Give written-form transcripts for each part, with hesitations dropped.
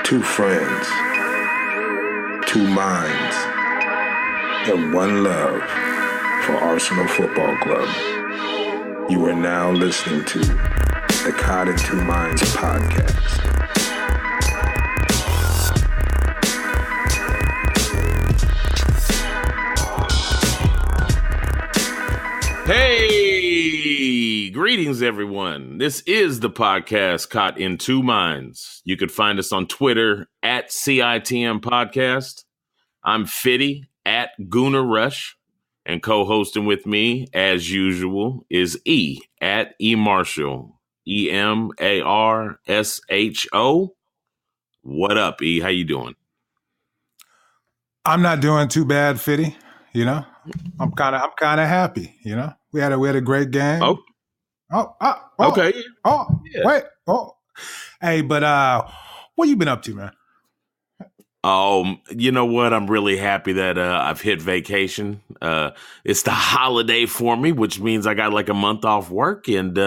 Two friends, two minds, and one love for Arsenal Football Club. You are now listening to the Cod and Two Minds podcast. Hey, greetings everyone. This is the podcast Caught in Two Minds. You can find us on Twitter at CITM Podcast. I'm Fitty at Gooner Rush, and co-hosting with me, as usual, is E at E Marshall, EMARSHO. What up, E? How you doing? I'm not doing too bad, Fitty. You know, I'm kind of happy. You know, we had a great game. Okay. Wait. Hey, but what you been up to, man? You know what? I'm really happy that I've hit vacation. It's the holiday for me, which means I got like a month off work, and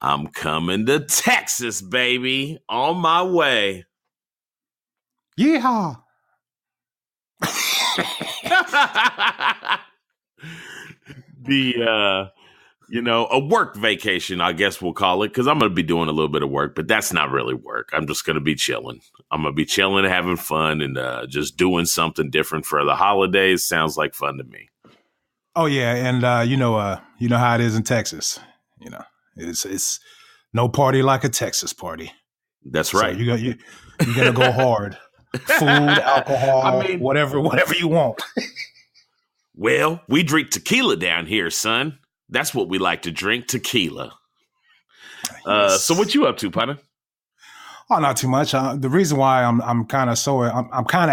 I'm coming to Texas, baby, on my way. Yeehaw! A work vacation, I guess we'll call it, because I'm going to be doing a little bit of work, but that's not really work. I'm just going to be chilling. I'm going to be chilling, having fun, and just doing something different for the holidays. Sounds like fun to me. Oh yeah, and you know how it is in Texas. You know, it's no party like a Texas party. That's right. So you gotta go hard. Food, alcohol, whatever you want. Well, we drink tequila down here, son. That's what we like to drink, tequila. Yes. So what you up to, partner? Oh, not too much. The reason why I'm kind of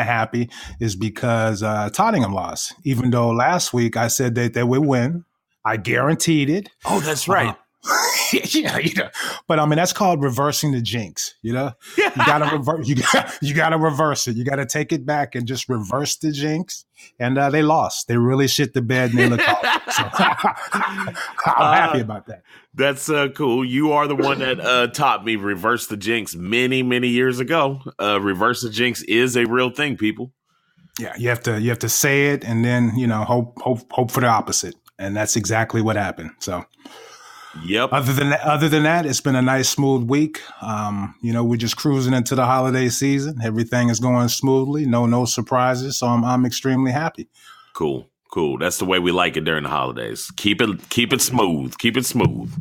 happy is because Tottenham lost. Even though last week I said that they would win, I guaranteed it. Oh, that's right. Yeah, but I mean that's called reversing the jinx. You know, you gotta reverse. You gotta reverse it. You gotta take it back and just reverse the jinx. And they lost. They really shit the bed and they look awful. So I'm happy about that. That's cool. You are the one that taught me reverse the jinx many, many years ago. Reverse the jinx is a real thing, people. Yeah, you have to say it and then hope for the opposite, and that's exactly what happened. So. Yep. Other than that, it's been a nice, smooth week. We're just cruising into the holiday season. Everything is going smoothly. No surprises. So I'm extremely happy. Cool. That's the way we like it during the holidays. Keep it smooth. Keep it smooth.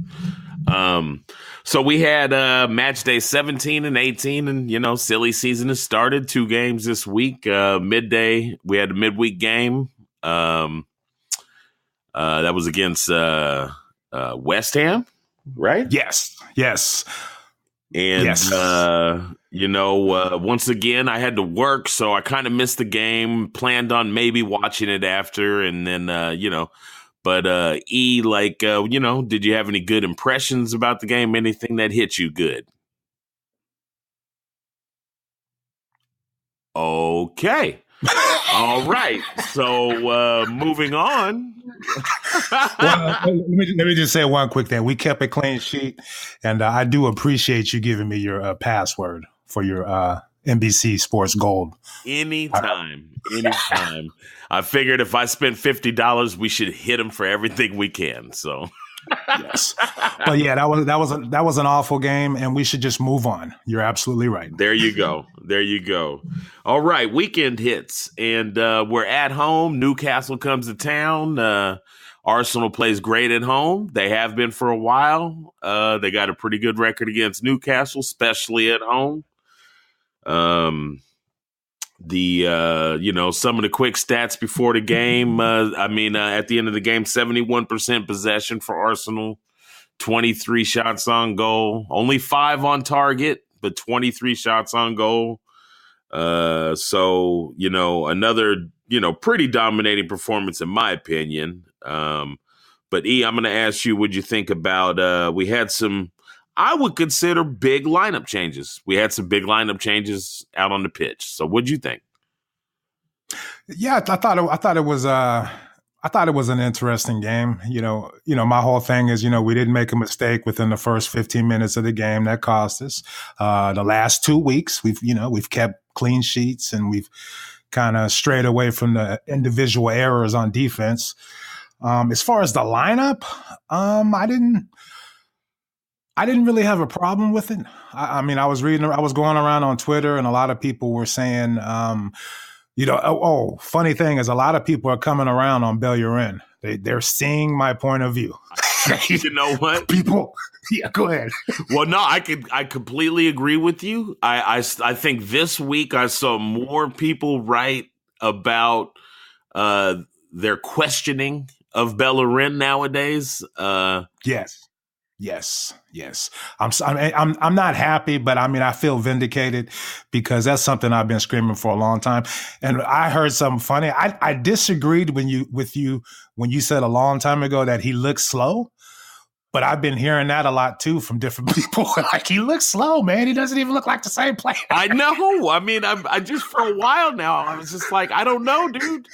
So we had match day 17 and 18, and silly season has started. 2 games this week. Midday, we had a midweek game. That was against West Ham, right? Yes. And, yes. Once again, I had to work, so I kind of missed the game, planned on maybe watching it after. And then, did you have any good impressions about the game? Anything that hit you good? Okay. All right. So moving on. Well, let me just say one quick thing. We kept a clean sheet, and I do appreciate you giving me your password for your NBC Sports Gold. Anytime. I figured if I spent $50, we should hit them for everything we can. So. Yes, but yeah, that was an awful game, and we should just move on. You're absolutely right. There you go. All right, weekend hits, and we're at home. Newcastle comes to town. Arsenal plays great at home. They have been for a while. They got a pretty good record against Newcastle, especially at home. Some of the quick stats before the game. At the end of the game, 71% possession for Arsenal, 23 shots on goal, only 5 on target, but 23 shots on goal. Another, pretty dominating performance in my opinion. But E, I'm going to ask you, what'd you think about, we had some, I would consider big lineup changes. We had some big lineup changes out on the pitch. So what'd you think? Yeah, I thought it was I thought it was an interesting game. My whole thing is, we didn't make a mistake within the first 15 minutes of the game that cost us. The last 2 weeks, we've kept clean sheets and we've kind of strayed away from the individual errors on defense. As far as the lineup, I didn't really have a problem with it. I mean, I was going around on Twitter and a lot of people were saying, funny thing is a lot of people are coming around on Bellerin. They're seeing my point of view. You know what? People, yeah, go ahead. Well, no, I completely agree with you. I think this week I saw more people write about their questioning of Bellerin nowadays. Yes. I'm not happy, but I mean, I feel vindicated because that's something I've been screaming for a long time. And I heard something funny. I disagreed when you said a long time ago that he looks slow, but I've been hearing that a lot too from different people. Like, he looks slow, man. He doesn't even look like the same player. I know. I mean, I just for a while now, I was just like, I don't know, dude.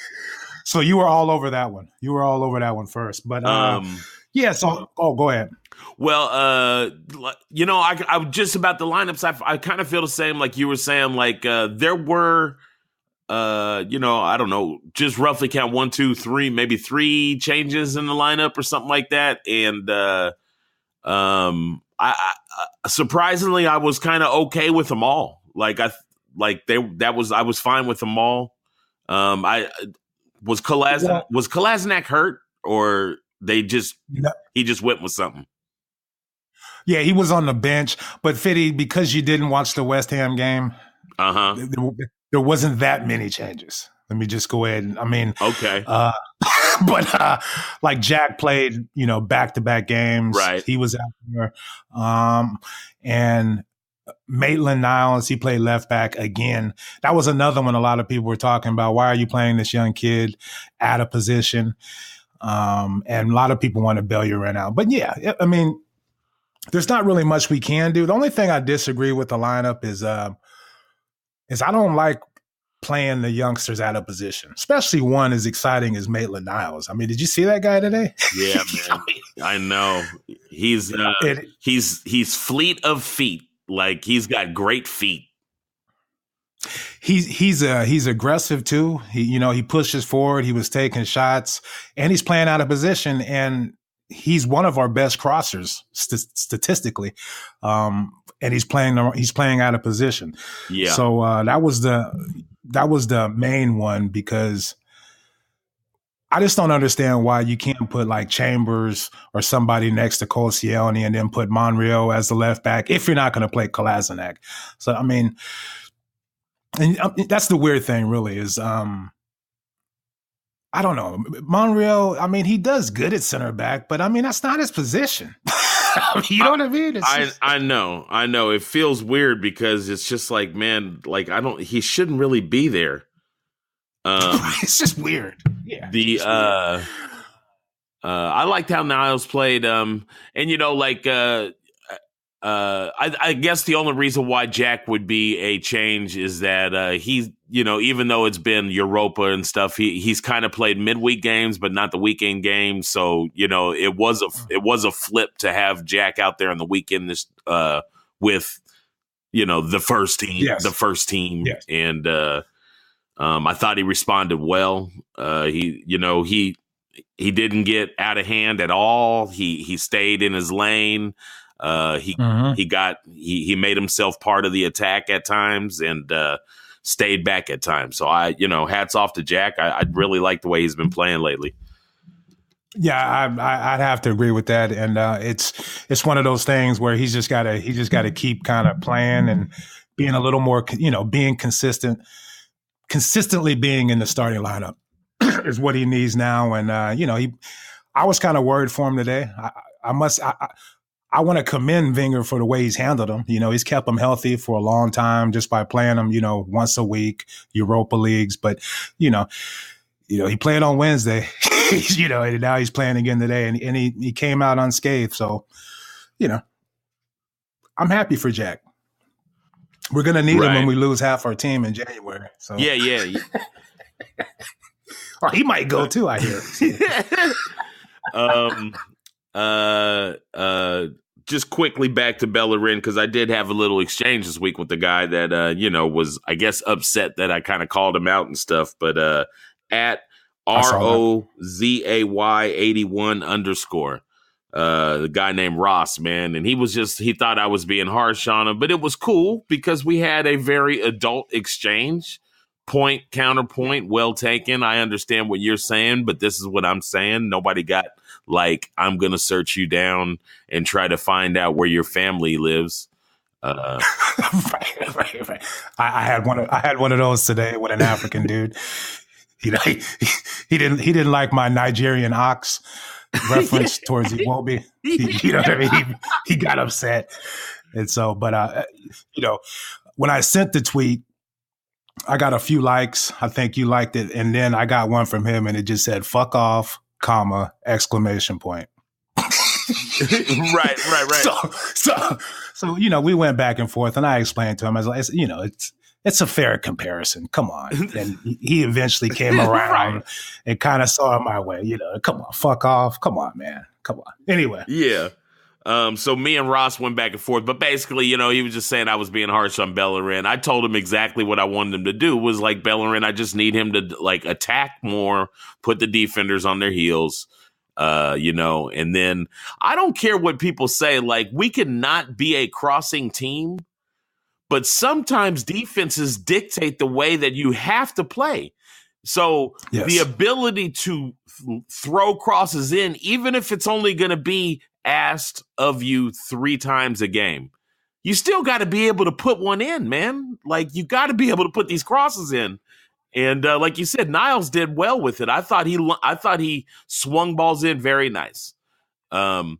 So you were all over that one. You were all over that one first, but yeah. So, go ahead. Well, I just about the lineups. I kind of feel the same, like you were saying. Like there were, I don't know, just roughly count 1, 2, 3, maybe 3 changes in the lineup or something like that. And I surprisingly, I was kind of okay with them all. I was fine with them all. Was Kolasinac hurt, or he just went with something? Yeah, he was on the bench, but Fitty, because you didn't watch the West Ham game, there wasn't that many changes. Let me just go ahead and okay. But like Jack played, back-to-back games. Right. He was out there. And Maitland-Niles, he played left back again. That was another one a lot of people were talking about. Why are you playing this young kid out of position? And a lot of people wanted Bellerin out. But yeah, I mean, there's not really much we can do. The only thing I disagree with the lineup is I don't like playing the youngsters out of position, especially one as exciting as Maitland-Niles. I mean, did you see that guy today? Yeah, man. I know. He's fleet of feet. Like, he's got great feet. He's aggressive too. He pushes forward. He was taking shots, and he's playing out of position. And he's one of our best crossers statistically. And he's playing out of position. Yeah. So that was the main one, because I just don't understand why you can't put like Chambers or somebody next to Koscielny and then put Monreal as the left back if you're not going to play Kolasinac. So, I mean, and that's the weird thing really is, I don't know. Monreal, I mean, he does good at center back, but I mean, that's not his position. You know what I mean? I know. It feels weird because it's just like, man, like he shouldn't really be there. It's just weird. Yeah. I liked how Niles played. And I guess the only reason why Jack would be a change is that he's, even though it's been Europa and stuff, he's kind of played midweek games, but not the weekend games. So, it was a flip to have Jack out there on the weekend with, the first team, Yes. And I thought he responded well. He didn't get out of hand at all. He stayed in his lane. He made himself part of the attack at times and stayed back at times. So hats off to Jack. I really like the way he's been playing lately. Yeah, I'd have to agree with that. And it's one of those things where he's just got to keep kind of playing and being a little more, being consistently being in the starting lineup is what he needs now. And I was kind of worried for him today. I want to commend Wenger for the way he's handled him. He's kept him healthy for a long time just by playing him, once a week, Europa Leagues. But, he played on Wednesday, and now he's playing again today. And he came out unscathed. So, I'm happy for Jack. We're going to need him when we lose half our team in January. So Yeah. Or he might go too, I hear. Just quickly back to Bellerin, because I did have a little exchange this week with the guy that was, I guess, upset that I kind of called him out and stuff. But at ROZAY81_, the guy named Ross, man, and he thought I was being harsh on him, but it was cool because we had a very adult exchange. Point, counterpoint, well taken. I understand what you're saying, but this is what I'm saying. Nobody got like, I'm going to search you down and try to find out where your family lives. Right. I had one of those today with an African dude. He didn't like my Nigerian ox reference towards Iwobi. You know what I mean? He got upset. And so, but when I sent the tweet, I got a few likes. I think you liked it. And then I got one from him and it just said, "Fuck off, comma, exclamation point." Right. So, we went back and forth and I explained to him, I was like, it's a fair comparison. Come on. And he eventually came around Right. and kind of saw my way, come on, fuck off. Come on, man. Come on. Anyway. Yeah. So me and Ross went back and forth, but basically, he was just saying I was being harsh on Bellerin. I told him exactly what I wanted him to do was like, Bellerin, I just need him to like attack more, put the defenders on their heels, and then I don't care what people say. Like, we cannot be a crossing team, but sometimes defenses dictate the way that you have to play. So yes. The ability to throw crosses in, even if it's only going to be asked of you 3 times a game, you still got to be able to put one in, man. Like, you got to be able to put these crosses in. And like you said, Niles did well with it. I thought he swung balls in very nice. Anyway,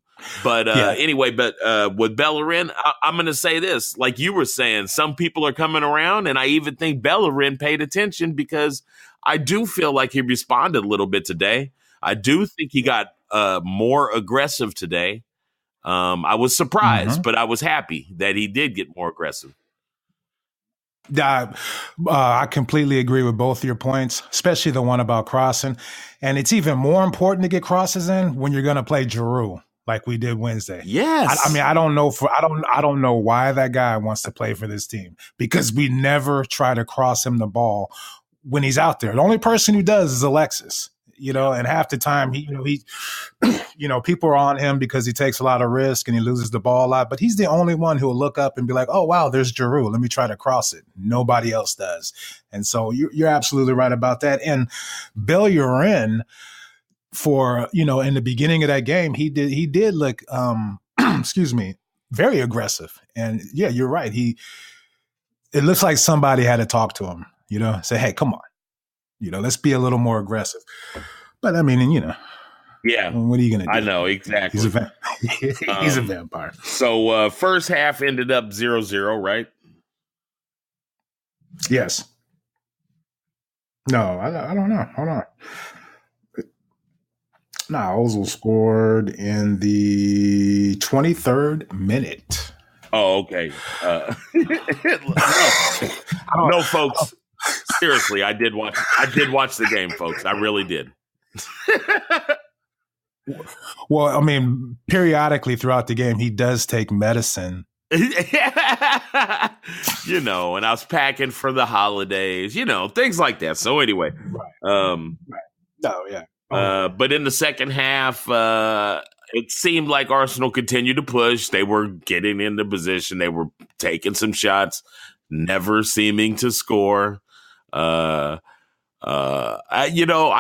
with Bellerin, I'm going to say this, like you were saying, some people are coming around, and I even think Bellerin paid attention because I do feel like he responded a little bit today. I do think he got more aggressive today. I was surprised, but I was happy that he did get more aggressive. I completely agree with both your points, especially the one about crossing. And it's even more important to get crosses in when you're going to play Giroux like we did Wednesday. Yes. I don't know why that guy wants to play for this team, because we never try to cross him the ball when he's out there. The only person who does is Alexis. And half the time he people are on him because he takes a lot of risk and he loses the ball a lot, but he's the only one who will look up and be like, "Oh, wow, there's Giroux. Let me try to cross it." Nobody else does. And so you're absolutely right about that. And Bellerin, for, in the beginning of that game, he did look, very aggressive. And yeah, you're right. It looks like somebody had to talk to him, say, "Hey, come on. Let's be a little more aggressive." But I mean, yeah. What are you going to do? I know, exactly. He's a vampire. So first half ended up 0-0, right? Yes. No, I don't know. Hold on. No, Ozil scored in the 23rd minute. Oh, okay. No, folks. Seriously, I did watch the game, folks. I really did. Well, I mean, periodically throughout the game, he does take medicine. And I was packing for the holidays, things like that. So anyway, right. No, yeah. But in the second half, it seemed like Arsenal continued to push. They were getting into position. They were taking some shots, never seeming to score. I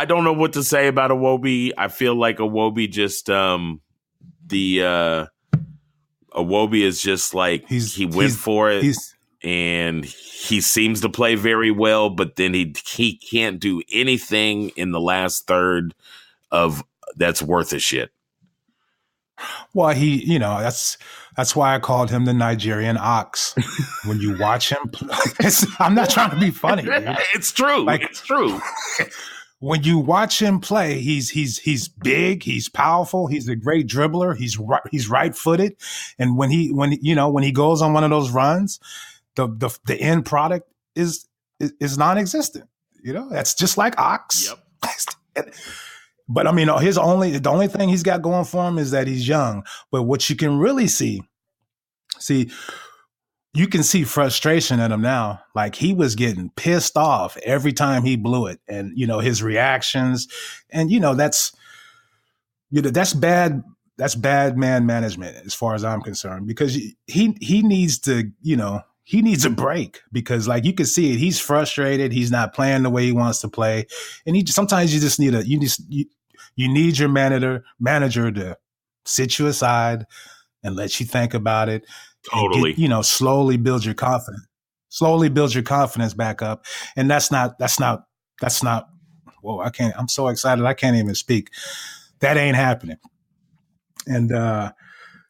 don't know what to say about Iwobi. I feel like Iwobi just Iwobi is just like he went for it, and he seems to play very well, but then he can't do anything in the last third of that's worth a shit. Well, that's why I called him the Nigerian ox. When you watch him play, I'm not trying to be funny, dude. It's true. It's true. When you watch him play, he's big, he's powerful, he's a great dribbler, he's right-footed, and when he goes on one of those runs, the end product is non-existent. That's just like Ox. Yep. But I mean, the only thing he's got going for him is that he's young. But what you can really see, you can see frustration in him now. Like he was getting pissed off every time he blew it, and his reactions, and that's bad. That's bad man management as far as I'm concerned, because he needs to, he needs a break, because like you can see it, he's frustrated. He's not playing the way he wants to play, and sometimes you just need you need your manager to sit you aside and let you think about it. Totally. Slowly build your confidence. Slowly build your confidence back up. And that's not. Whoa! I'm so excited I can't even speak. That ain't happening. And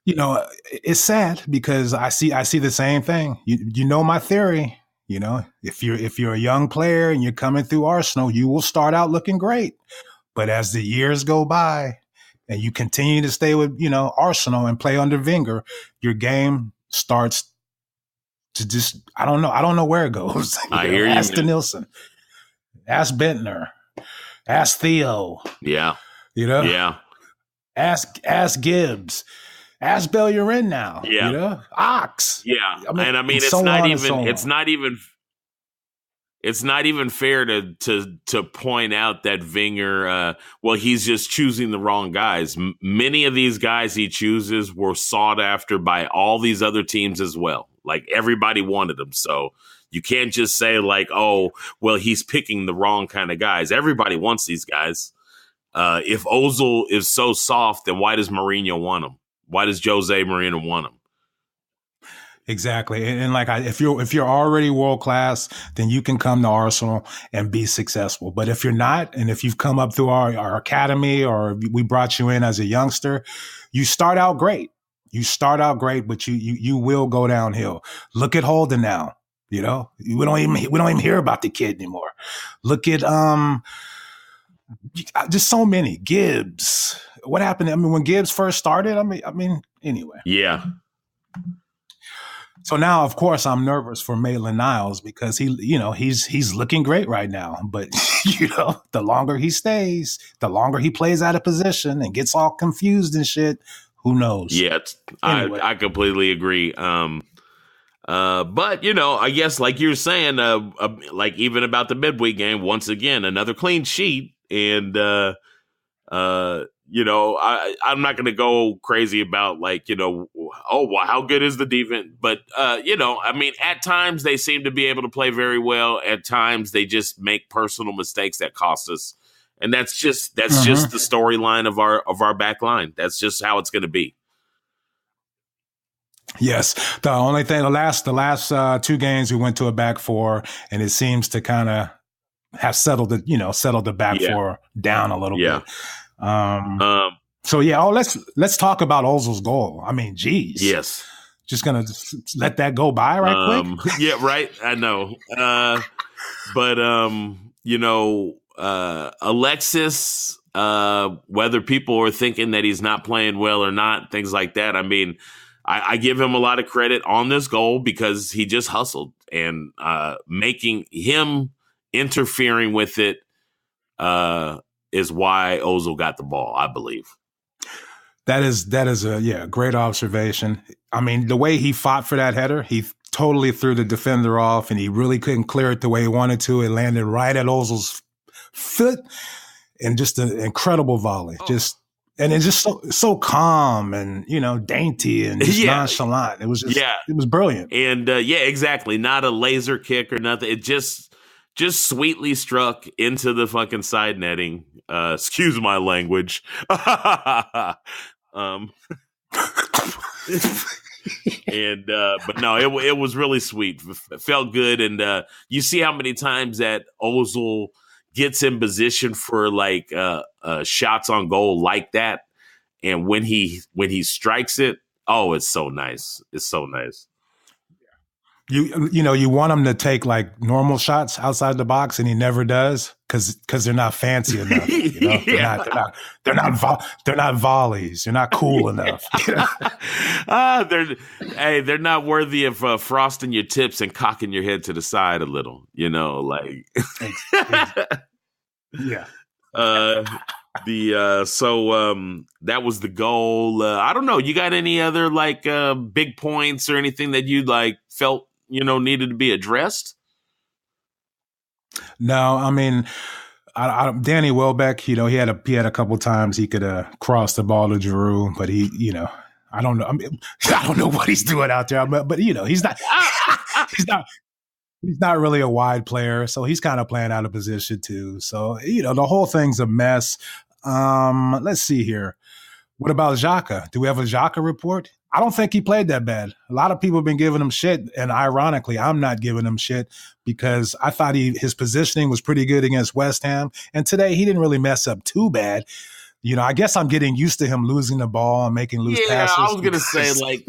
it's sad, because I see the same thing. You know my theory. If you're a young player and you're coming through Arsenal, you will start out looking great. But as the years go by and you continue to stay with, Arsenal and play under Wenger, your game starts to just, I don't know where it goes. I hear you. Ask Denilson, ask Bentner, ask Theo. Yeah. Yeah. Ask Gibbs. Ask Bellerin now. Yeah. Ox. Yeah. It's not even fair to point out that Wenger, he's just choosing the wrong guys. Many of these guys he chooses were sought after by all these other teams as well. Like everybody wanted them. So you can't just say like, oh, well, he's picking the wrong kind of guys. Everybody wants these guys. If Ozil is so soft, then why does Mourinho want him? Why does Jose Mourinho want him? Exactly. And like, if you're already world class, then you can come to Arsenal and be successful. But if you're not, and if you've come up through our academy, or we brought you in as a youngster, you start out great. But you will go downhill. Look at Holden now. We don't even hear about the kid anymore. Look at just so many. Gibbs. What happened? I mean, when Gibbs first started, I mean, anyway. Yeah. So now, of course, I'm nervous for Maitland-Niles, because he's looking great right now. But the longer he stays, the longer he plays out of position and gets all confused and shit, who knows? Yeah, anyway. I completely agree. But I guess like you're saying, like even about the midweek game, once again another clean sheet, and I'm not going to go crazy about like, how good is the defense? But, I mean, at times they seem to be able to play very well. At times they just make personal mistakes that cost us. And that's just the storyline of our back line. That's just how it's going to be. Yes. The only thing, the last 2 games we went to a back 4, and it seems to kind of have settled the back 4 down a little bit. So yeah, let's talk about Ozil's goal. I mean, geez. Yes. Just gonna let that go by right quick. Yeah, right. I know. But Alexis, whether people are thinking that he's not playing well or not, things like that. I mean, I give him a lot of credit on this goal, because he just hustled, and making him interfering with it is why Ozil got the ball, I believe. That is a great observation. I mean, the way he fought for that header, he totally threw the defender off, and he really couldn't clear it the way he wanted to. It landed right at Ozil's foot, and just an incredible volley. And it's just so calm and, dainty and just nonchalant. It was it was brilliant. And exactly. Not a laser kick or nothing. It just sweetly struck into the fucking side netting. Excuse my language. And but no, it was really sweet. It felt good, and you see how many times that Ozil gets in position for like shots on goal like that, and when he strikes it, oh, it's so nice. It's so nice. You want him to take like normal shots outside the box, and he never does, because they're not fancy enough. They're not volleys. They're not cool enough. They're not worthy of frosting your tips and cocking your head to the side a little. Like Yeah. That was the goal. I don't know. You got any other like big points or anything that you like felt needed to be addressed? No, I mean, Danny Welbeck, he had a couple times he could cross the ball to Giroux, but I don't know. I mean, I don't know what he's doing out there, but he's not. He's not really a wide player, so he's kind of playing out of position too. So the whole thing's a mess. Let's see here. What about Xhaka? Do we have a Xhaka report? I don't think he played that bad. A lot of people have been giving him shit, and ironically, I'm not giving him shit because I thought his positioning was pretty good against West Ham, and today he didn't really mess up too bad. I guess I'm getting used to him losing the ball and making loose passes. Yeah, I was gonna say,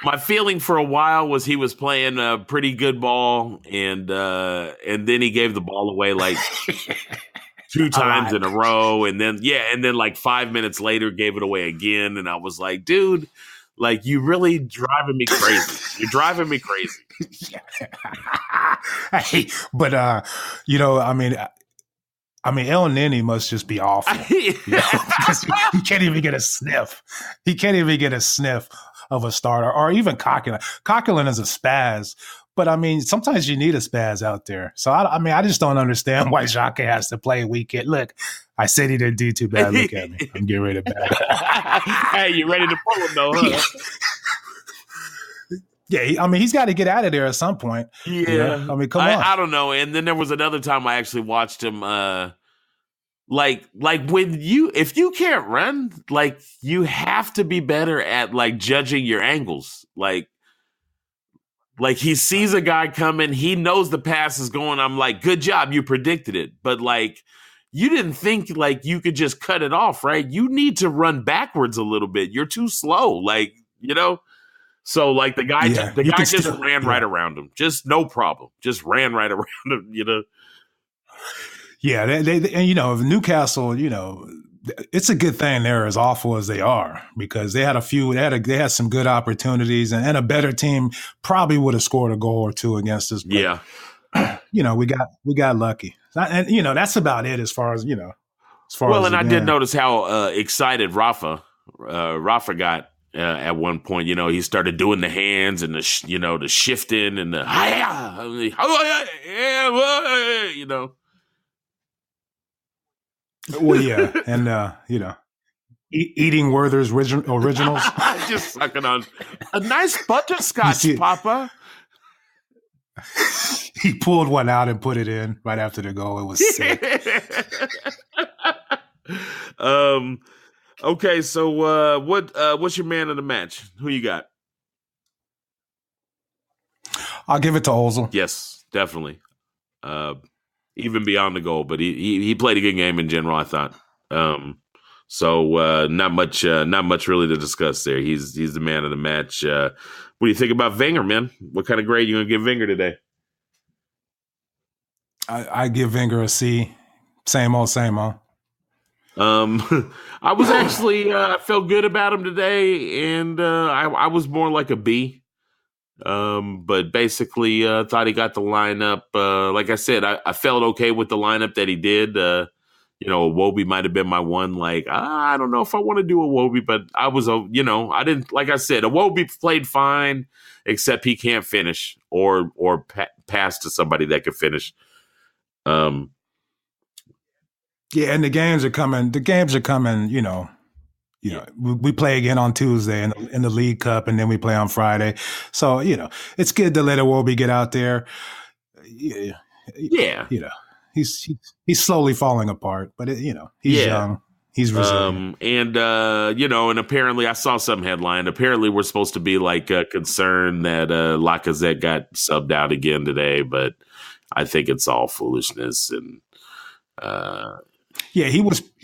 my feeling for a while was he was playing a pretty good ball, and then he gave the ball away like 2 times in a row, and then like 5 minutes later gave it away again, and I was like, dude, like you really driving me crazy. You're driving me crazy. Hey, but I mean, El Nini must just be awful. He can't even get a sniff. He can't even get a sniff of a starter, or even Coquelin. Coquelin is a spaz, but I mean, sometimes you need a spaz out there. So I just don't understand why Xhaka has to play weekend. Look, I said he didn't do too bad. Look at me. I'm getting ready to bat. Hey, you ready to pull him though, huh? Yeah, I mean, he's got to get out of there at some point. Yeah. I mean, come on. I don't know. And then there was another time I actually watched him like if you can't run, like you have to be better at like judging your angles. Like he sees a guy coming, he knows the pass is going. I'm like, good job, you predicted it. But like you didn't think like you could just cut it off, right? You need to run backwards a little bit. You're too slow, like, So like the guy just ran right around him. Just no problem. Just ran right around him, Yeah, and Newcastle, it's a good thing they're as awful as they are, because they had some good opportunities, and a better team probably would have scored a goal or two against us. But, yeah, we got lucky, and that's about it as far as Well, and I did notice how excited Rafa got. At one point, he started doing the hands and the shifting and the Well, yeah, and eating Werther's originals, just sucking on a nice butterscotch, Papa. He pulled one out and put it in right after the goal. It was sick. Okay, so what's your man of the match? Who you got? I'll give it to Ozil. Yes, definitely. Even beyond the goal, but he played a good game in general, I thought. So not much really to discuss there. He's the man of the match. What do you think about Wenger, man? What kind of grade you gonna give Wenger today? I give Wenger a C. Same old. I was actually I felt good about him today, and I was more like a B. But basically thought he got the lineup. Like I said, I felt okay with the lineup that he did. Iwobi might have been my one. Like, I don't know if I want to do Iwobi, but I was, I didn't, like I said, Iwobi played fine, except he can't finish or pass to somebody that could finish. Yeah, and the games are coming. We play again on Tuesday in the League Cup, and then we play on Friday. So, it's good to let Iwobi get out there. Yeah. He's slowly falling apart, but he's young. He's resilient. And apparently I saw some headline. Apparently we're supposed to be like concerned that Lacazette got subbed out again today, but I think it's all foolishness. And yeah, he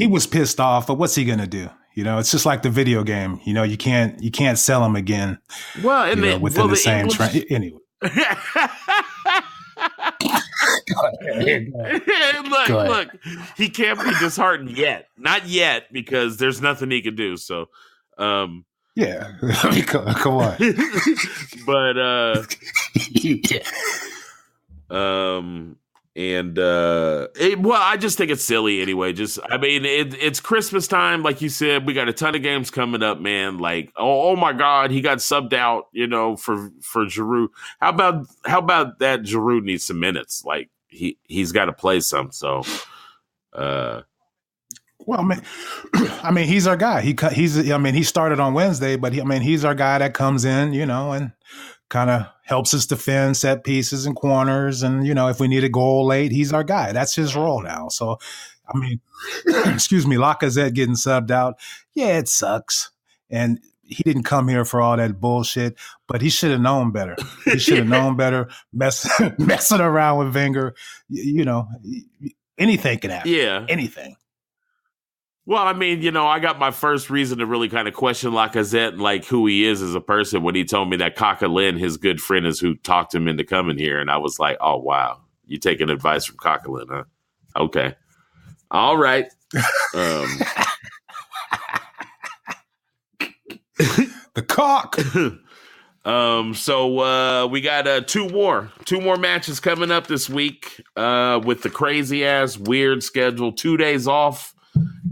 was pissed off, but what's he gonna do? It's just like the video game. You can't sell him again. Well, and within the same trend. Anyway. Look, he can't be disheartened yet. Not yet, because there's nothing he can do. So, yeah, come on. But And I just think it's silly anyway. It's Christmas time, like you said. We got a ton of games coming up, man. Like, oh my God, he got subbed out, for Giroux. How about that? Giroux needs some minutes. Like he's got to play some. So, well, I mean, he's our guy. He started on Wednesday, but he's our guy that comes in, and kind of helps us defend set pieces and corners. And, if we need a goal late, he's our guy. That's his role now. So, excuse me, Lacazette getting subbed out. Yeah, it sucks. And he didn't come here for all that bullshit, but he should have known better. He should have known better. Messing around with Wenger, anything can happen. Yeah. Anything. Well, I got my first reason to really kind of question Lacazette and like who he is as a person when he told me that Coquelin, his good friend, is who talked him into coming here. And I was like, oh, wow. You taking advice from Coquelin, huh? Okay. All right. The cock. So we got two more matches coming up this week with the crazy ass weird schedule. 2 days off.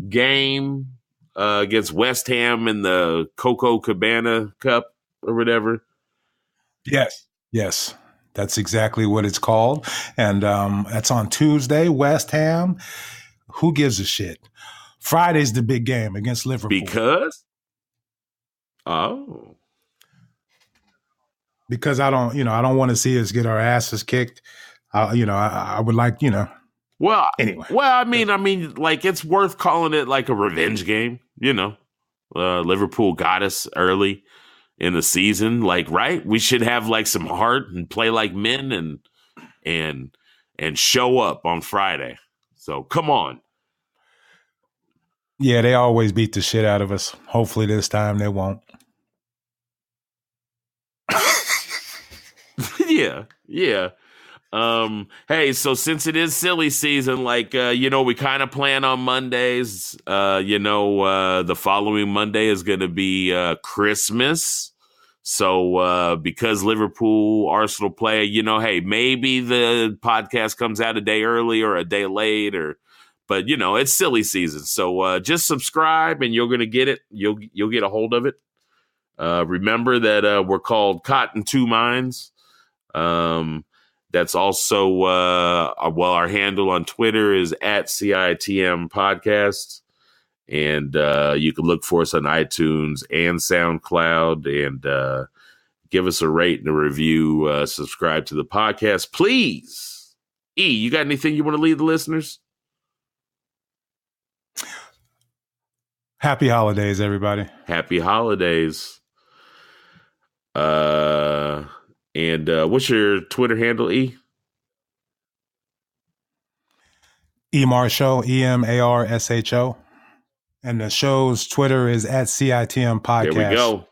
Game against West Ham in the Coco Cabana Cup or whatever. Yes, that's exactly what it's called, and that's on Tuesday. West Ham. Who gives a shit? Friday's the big game against Liverpool. Because I don't want to see us get our asses kicked. I would like Well, anyway. Well, like it's worth calling it like a revenge game. Liverpool got us early in the season. Like, right? We should have like some heart and play like men and show up on Friday. So come on. Yeah, they always beat the shit out of us. Hopefully this time they won't. Yeah. Hey, so since it is silly season, like, we kind of plan on Mondays, the following Monday is going to be, Christmas. So, because Liverpool, Arsenal play, hey, maybe the podcast comes out a day early or a day late but it's silly season. So, just subscribe and you're going to get it. You'll get a hold of it. Remember that, we're called Cotton Two Minds. That's also, our handle on Twitter is @CITM Podcast. And you can look for us on iTunes and SoundCloud and give us a rate and a review. Subscribe to the podcast, please. E, you got anything you want to leave the listeners? Happy holidays, everybody. Happy holidays. And what's your Twitter handle, E? eMarsho, EMARSHO. And the show's Twitter is @CITM Podcast. There we go.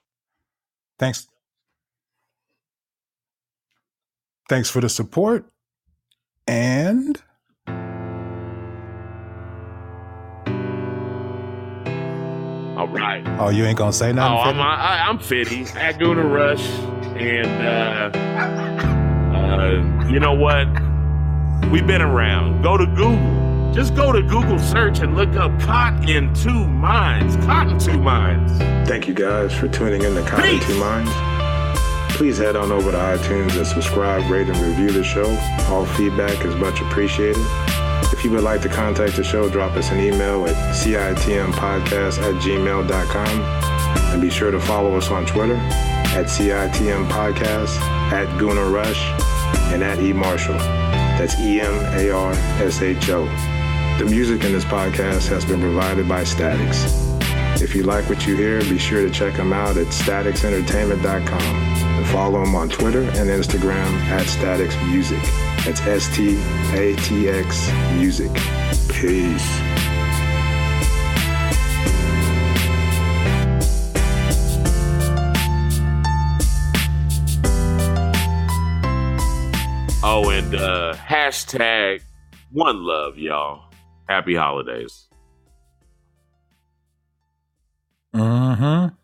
Thanks for the support. And all right. Oh, you ain't gonna say nothing? I'm Fitty at Guna Rush. And you know what? We've been around. Go to Google. Just go to Google search and look up Cotton Two Minds. Cotton Two Minds. Thank you guys for tuning in to Cotton Two Minds. Please head on over to iTunes and subscribe, rate, and review the show. All feedback is much appreciated. If you would like to contact the show, drop us an email at citmpodcast@gmail.com. And be sure to follow us on Twitter @CITM Podcast, @Guna Rush, and @eMarshall. That's EMARSHO. The music in this podcast has been provided by Statics. If you like what you hear, be sure to check them out at staticsentertainment.com and follow them on Twitter and Instagram @StaticsMusic. That's STATX Music. Peace. Oh, and hashtag one love, y'all. Happy holidays. Mm-hmm.